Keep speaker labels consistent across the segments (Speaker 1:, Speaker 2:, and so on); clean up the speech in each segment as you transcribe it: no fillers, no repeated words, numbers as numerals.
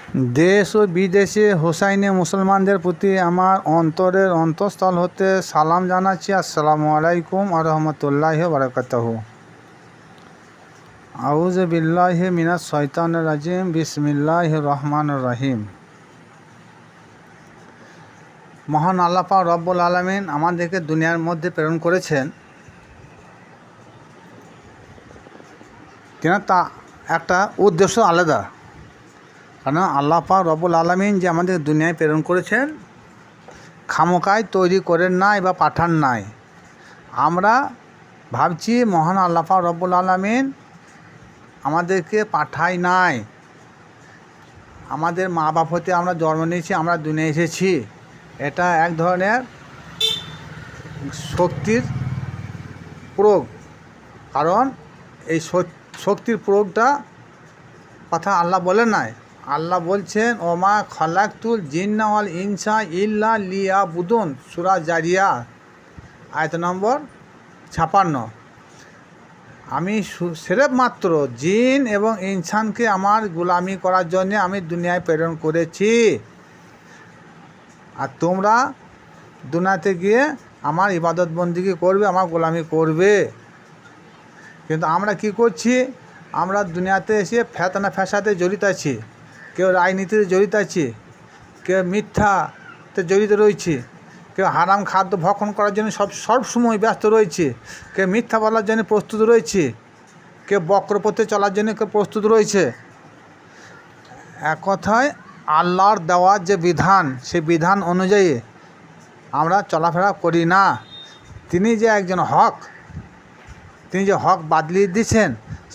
Speaker 1: देश ও বিদেশে হোসাইনি মুসলমানদের প্রতি আমার অন্তরের অন্তঃস্থল হতে সালাম জানাচ্ছি। আসসালামু আলাইকুম ওয়া রাহমাতুল্লাহি ওয়া বারাকাতুহু। আউযু বিল্লাহি মিনাশ শাইতানির রাজিম। বিসমিল্লাহির রহমানির রহিম। মহান আল্লাহ পাক রব্বুল আলামিন আমাদেরকে দুনিয়ার মধ্যে প্রেরণ করেছেন। কেন তা একটা উদ্দেশ্য আলাদা। কারণ আল্লাহ পাক রব্বুল আলামিন যে আমাদের দুনিয়ায় প্রেরণ করেছেন খামোকায় তৈরি করেন নাই বা পাঠান নাই। আমরা ভাবছি মহান আল্লাহ পাক রব্বুল আলামিন আমাদেরকে পাঠায় নাই, আমাদের মা বাপ হতে আমরা জন্ম নিয়েছি, আমরা দুনিয়ায় এসেছি। এটা এক ধরনের শক্তির প্রয়োগ। কারণ এই শক্তির প্রয়োগটা কথা আল্লাহ বলেন নাই। আল্লাহ বলছেন ওমা খালাকতুল জিন্না ওয়াল ইনসা ইল্লা লিয়াবুদুন, সূরা জারিয়া আয়াত নম্বর 56। আমি সেরেফ মাত্র জিন এবং ইনসানকে আমার গোলামি করার জন্য আমি দুনিয়ায় প্রেরণ করেছি, আর তোমরা দুনিয়াতে গিয়ে আমার ইবাদত বন্দিগি করবে, আমার গোলামি করবে। কিন্তু আমরা কি করছি? আমরা দুনিয়াতে এসে ফেতনা ফ্যাসাদে জড়িত আছি, কেউ রাজনীতিতে জড়িত আছে, কেউ মিথ্যাতে জড়িত রয়েছে, কেউ হারাম খাদ্য ভক্ষণ করার জন্য সবসময় ব্যস্ত রয়েছে, কেউ মিথ্যা বলার জন্য প্রস্তুত রয়েছে, কেউ বক্রপথে চলার জন্য কেউ প্রস্তুত রয়েছে। এক কথায় আল্লাহর দেওয়ার যে বিধান, সেই বিধান অনুযায়ী আমরা চলাফেরা করি না। তিনি যে একজন হক, তিনি যে হক বাতলিয়ে দিয়েছেন,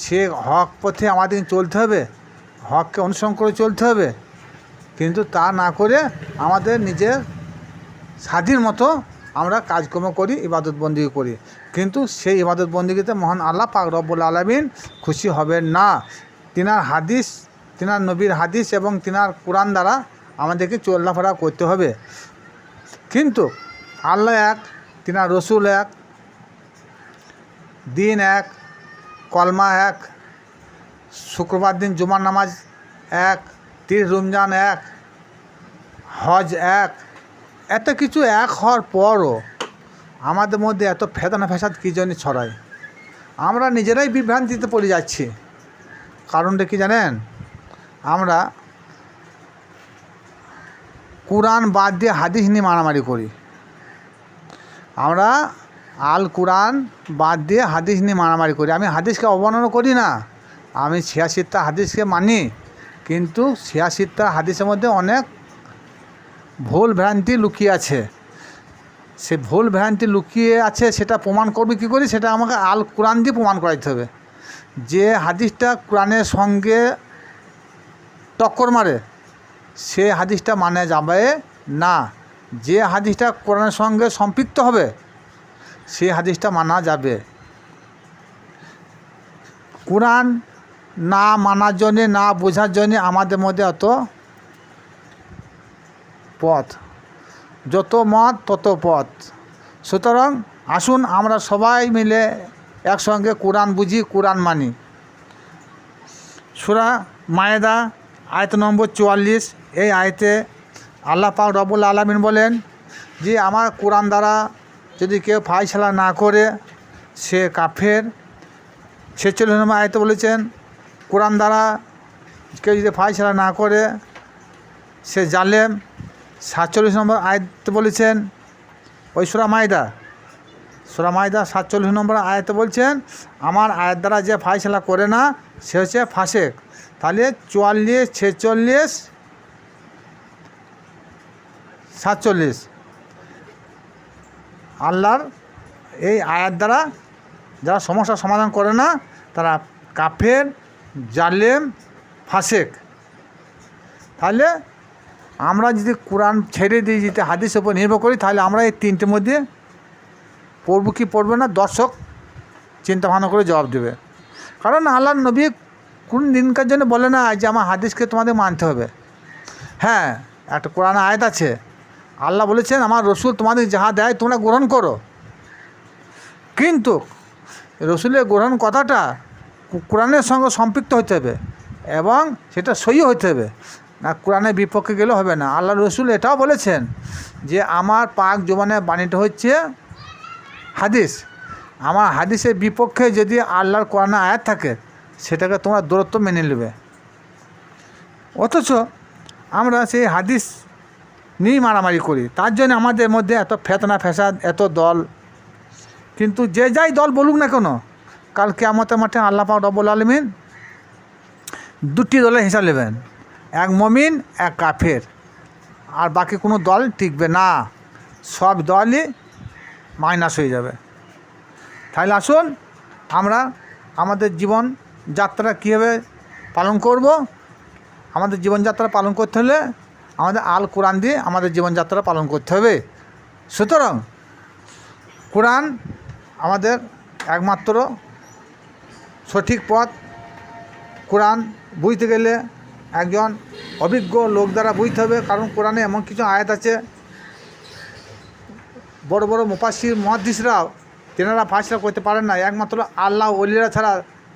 Speaker 1: সে হক পথে আমাদের চলতে হবে, হককে অনুসরণ করে চলতে হবে। কিন্তু তা না করে আমাদের নিজের স্বাধীন মতো আমরা কাজকর্ম করি, ইবাদত বন্দিগি করি। কিন্তু সেই ইবাদত বন্দিগিতে মহান আল্লাহ পাক রব্বুল আলামিন খুশি হবেন না। তিনার হাদিস, তিনার নবীর হাদিস এবং তিনার কোরআন দ্বারা আমাদেরকে চলাফেরা করতে হবে। কিন্তু আল্লাহ এক, তিনার রসুল এক, দিন এক, কলমা এক, শুক্রবার দিন জুমার নামাজ এক, 30 রমজান এক, হজ এক, এত কিছু এক হওয়ার পরও আমাদের মধ্যে এত ফেতনা ফ্যাসাদ কী জন্য ছড়ায়? আমরা নিজেরাই বিভ্রান্তিতে পড়ে যাচ্ছি। কারণটা কি জানেন? আমরা কোরআন বাদ দিয়ে হাদিস নিয়ে মারামারি করি। আমরা আল কোরআন বাদ দিয়ে হাদিস নিয়ে মারামারি করি। আমি হাদিসকে অবমাননা করি না, আমি 86টা হাদিসকে মানি, কিন্তু 86টা হাদিসের মধ্যে অনেক ভুল ভ্রান্তি লুকিয়ে আছে। সে ভুল ভ্রান্তি লুকিয়ে আছে, সেটা প্রমাণ করবে কী করে? সেটা আমাকে আল কোরআন দিয়ে প্রমাণ করাতে হবে। যে হাদিসটা কোরআনের সঙ্গে টক্কর মারে সে হাদিসটা মানে যাবে না। যে হাদিসটা কোরআনের সঙ্গে সম্পৃক্ত হবে সে হাদিসটা মানা যাবে। কোরআন না মানার জন্যে, না বোঝার জন্যে আমাদের মধ্যে অত পথ, যত মত তত পথ। সুতরাং আসুন আমরা সবাই মিলে একসঙ্গে কোরআন বুঝি, কোরআন মানি। সূরা মায়েদা আয়াত নম্বর 44, এই আয়াতে আল্লাহ পাক রব্বুল আলামিন বলেন যে আমার কোরআন দ্বারা যদি কেউ ফায়সালা না করে সে কাফের। 46 নম্বর আয়াতে বলেছেন কোরআন দ্বারা কেউ যদি ফায়সালা না করে সে জালেম। 47 নম্বর আয়াতে বলেছেন, ওই সূরা মায়েদা 47 নম্বর আয়াতে বলছেন আমার আয়াত দ্বারা যে ফায়সালা করে না সে হচ্ছে ফাসেক। তাহলে 44, 46, 47 আল্লাহর এই আয়াত দ্বারা যারা সমস্যার সমাধান করে না তারা কাফের, জালেম, ফাসেক। তাহলে আমরা যদি কোরআন ছেড়ে দিয়ে যদি হাদিসের উপর নির্ভর করি তাহলে আমরা এই তিনটের মধ্যে পড়ব কি পড়বে না দর্শক চিন্তা ভাবনা করে জবাব দেবে। কারণ আল্লাহর নবী কোন দিনকার জন্য বলে না যে আমার হাদিসকে তোমাদের মানতে হবে। হ্যাঁ, একটা কোরআন আয়াত আছে, আল্লাহ বলেছেন আমার রসুল তোমাদের যাহা দেয় তোমরা গ্রহণ করো। কিন্তু রসুলের গ্রহণ কথাটা কোরআনের সঙ্গে সম্পৃক্ত হতে হবে এবং সেটা সহি হতে হবে। না কোরআনের বিপক্ষে গেলে হবে না। আল্লাহ রসুল এটাও বলেছেন যে আমার পাক জবানের বাণীটা হচ্ছে হাদিস। আমার হাদিসের বিপক্ষে যদি আল্লাহর কোরআনে আয়াত থাকে সেটাকে তোমরা দূরত্ব মেনে নেবে। অথচ আমরা সেই হাদিস নিয়েই মারামারি করি। তার জন্য আমাদের মধ্যে এত ফেতনা ফ্যাসাদ, এত দল। কিন্তু যে যাই দল বলুক না কেন, কাল কিয়ামতের মাঠে আল্লাহ পাক রব্বুল আলামিন দুটি দলের হিসাব নেবেন, এক মুমিন এক কাফের, আর বাকি কোনো দল টিকবে না, সব দলই মাইনাস হয়ে যাবে। তাহলে আসুন আমরা আমাদের জীবন যাত্রা কীভাবে পালন করব। আমাদের জীবনযাত্রা পালন করতে হলে আমাদের আল কোরআন দিয়ে আমাদের জীবনযাত্রা পালন করতে হবে। সুতরাং কোরআন আমাদের একমাত্র সঠিক পথ। কোরআন বুঝতে গেলে একজন অভিজ্ঞ লোক দ্বারা বুঝতে হবে, কারণ কোরআনে এমন কিছু আয়াত আছে বড় বড় মুফাসসির মুহাদ্দিসরাও তেনারা ফাসলা করতে পারেন না, একমাত্র আল্লাহ ওলিরা ছাড়া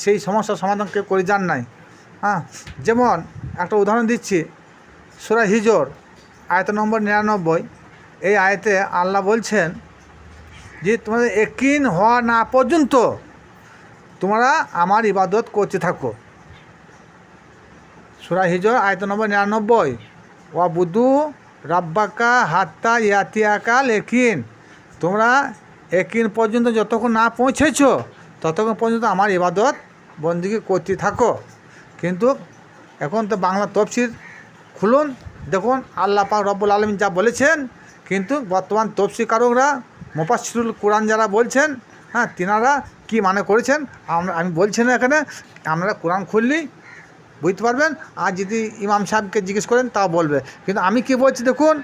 Speaker 1: সেই সমস্যার সমাধান কেউ করে যান নাই। যেমন একটা উদাহরণ দিচ্ছি, সূরা হিজর আয়াত নম্বর 99। এই আয়াতে আল্লাহ বলছেন যে তোমাদের ইয়াকিন হওয়া না পর্যন্ত তোমরা আমার ইবাদত করতে থাকো। সূরা হিজর আয়াত নম্বর 99, ওয়া বুদু রাব্বাকা হাত্তা ইয়াতিয়াকাল ইয়াকিন। তোমরা ইয়াকিন পর্যন্ত যতক্ষণ না পৌঁছেছ ততক্ষণ পর্যন্ত আমার ইবাদত বন্দেগী করতে থাকো। কিন্তু এখন তো বাংলা তফসির খুলুন, দেখুন আল্লাহ পাক রব্বুল আলামিন যা বলেছেন। কিন্তু বর্তমান তফসিরকারকরা মুফাসসিরুল কোরআন যারা বলছেন, তিনারা কি মানে করেছেন আমি বলছি না এখানে, আপনারা কোরআন খুললেই বুঝতে পারবেন। আর যদি ইমাম সাহেবকে জিজ্ঞেস করেন তাও বলবে। কিন্তু আমি কি বলছি দেখুন,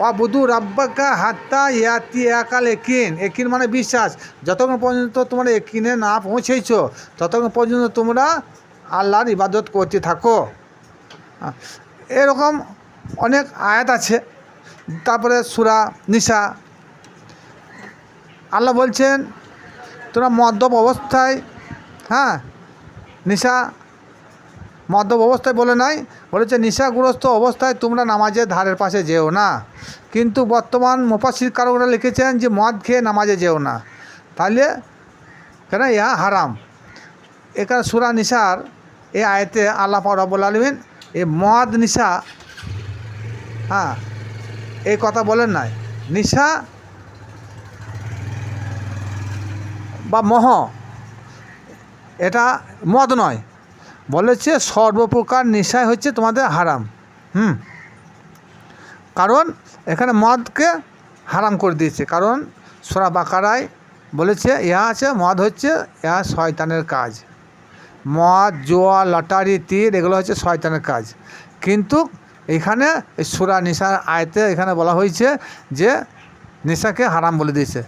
Speaker 1: ওয়া বুদু রাব্বাকা হাত্তা ইয়াতিয়াকাল ইয়াকিন। ইয়াকিন মানে বিশ্বাস। যতক্ষণ পর্যন্ত তোমরা ইয়াকিনে না পৌঁছেছ ততক্ষণ পর্যন্ত তোমরা আল্লাহর ইবাদত করতে থাকো। এরকম অনেক আয়াত আছে। তারপরে সূরা নিসা আল্লাহ বলছেন তোমরা মদ্যপ অবস্থায়, নিশা মদ্যপ অবস্থায় বলে নাই, বলেছে নিশাগ্রস্ত অবস্থায় তোমরা নামাজের ধারের পাশে যেও না। কিন্তু বর্তমান মুফাসসিরকারকরা লিখেছেন যে মদ খেয়ে নামাজে যেও না, তাহলে কেন ইহা হারাম। এখানে সূরা নিসার এই আয়াতে আল্লাহ পাক রব্বুল আলামিন এই মদ নিশা এই কথা বলেন নাই। নিশা বা মোহ এটা মদ নয়, বলেছে সর্বপ্রকার নেশাই হচ্ছে তোমাদের হারাম। কারণ এখানে মদকে হারাম করে দিয়েছে, কারণ সূরা বাকারায় বলেছে ইহা আছে মদ হচ্ছে ইহা শয়তানের কাজ। মদ, জুয়া, লটারি, তীর এগুলো হচ্ছে শয়তানের কাজ। কিন্তু এখানে এই সূরা নিসার আয়াতে এখানে বলা হয়েছে যে নেশাকে হারাম বলে দিয়েছে।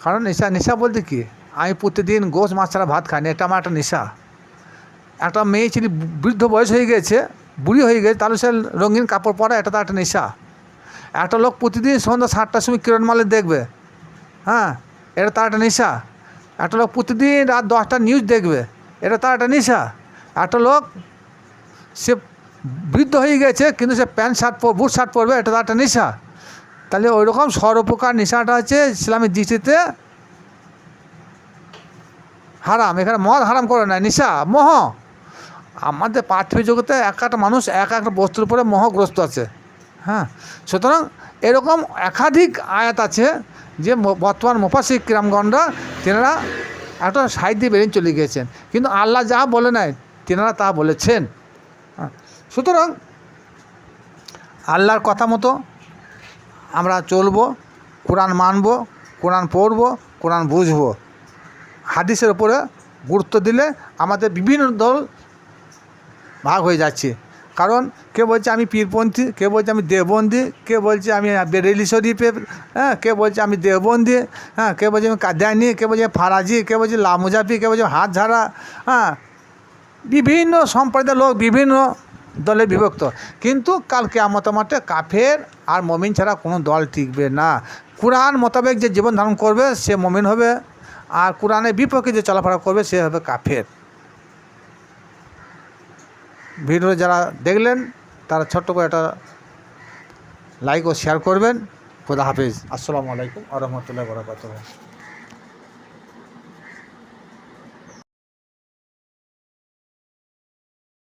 Speaker 1: কারণ নেশা বলতে কি, আমি প্রতিদিন গোশ মাছ ছাড়া ভাত খাই না, এটা আমার একটা নেশা। একটা মেয়ে ছেলে বৃদ্ধ বয়স হয়ে গেছে, বুড়ি হয়ে গেছে, তাহলে সে রঙিন কাপড় পরা, এটা তো একটা নেশা। একটা লোক প্রতিদিন সন্ধ্যা 7টার সময় কিরণমালে দেখবে, এটা তার একটা নেশা। একটা লোক প্রতিদিন রাত 10টার নিউজ দেখবে, এটা তার একটা নেশা। একটা লোক সে বৃদ্ধ হয়ে গেছে কিন্তু সে প্যান্ট শার্ট বুট শার্ট পরবে, এটা তার একটা নেশা। তাহলে ওই রকম সর্বপ্রকার নেশাটা হচ্ছে ইসলামের দৃষ্টিতে হারাম। এখানে মদ হারাম করে না, নেশা মোহ। আমাদের পার্থিব জগতে এক একটা মানুষ এক একটা বস্তুর উপরে মোহগ্রস্ত আছে। সুতরাং এরকম একাধিক আয়াত আছে যে বর্তমান মুফাসসির কিরামগণরা তেনারা একটা সাইড দিয়ে বেরিয়ে চলে গিয়েছেন, কিন্তু আল্লাহ যা বলে নাই তেনারা তা বলেছেন। সুতরাং আল্লাহর কথা মতো আমরা চলব, কোরআন মানব, কোরআন পড়ব, কোরআন বুঝব। হাদিসের উপরে গুরুত্ব দিলে আমাদের বিভিন্ন দল ভাগ হয়ে যাচ্ছে। কারণ কে বলছে আমি পীরপন্থী, কে বলছে আমি দেওবন্দি, কে বলছে আমি বেরেলি শরীফে, কে বলছে আমি দেওবন্দি, কে বলছে আমি কাদিয়ানি, কে বলছে ফারাজি, কে বলছে লামুজাফি, কে বলছে হাত ঝাড়া। বিভিন্ন সম্প্রদায়ের লোক বিভিন্ন দলে বিভক্ত। কিন্তু কাল কিয়ামতের মাঠে কাফের আর মুমিন ছাড়া কোনো দল টিকবে না। কোরআন মোতাবেক যে জীবন ধারণ করবে সে মুমিন হবে, আর কোরআনের বিপক্ষে যে চলাফেরা করবে সে হবে কাফের। ভিডিও যারা দেখলেন তারা ছোট্ট করে একটা লাইক ও শেয়ার করবেন। খোদা হাফেজ। আসসালামু আলাইকুম ওয়া রাহমাতুল্লাহি ওয়া বারাকাতুহু।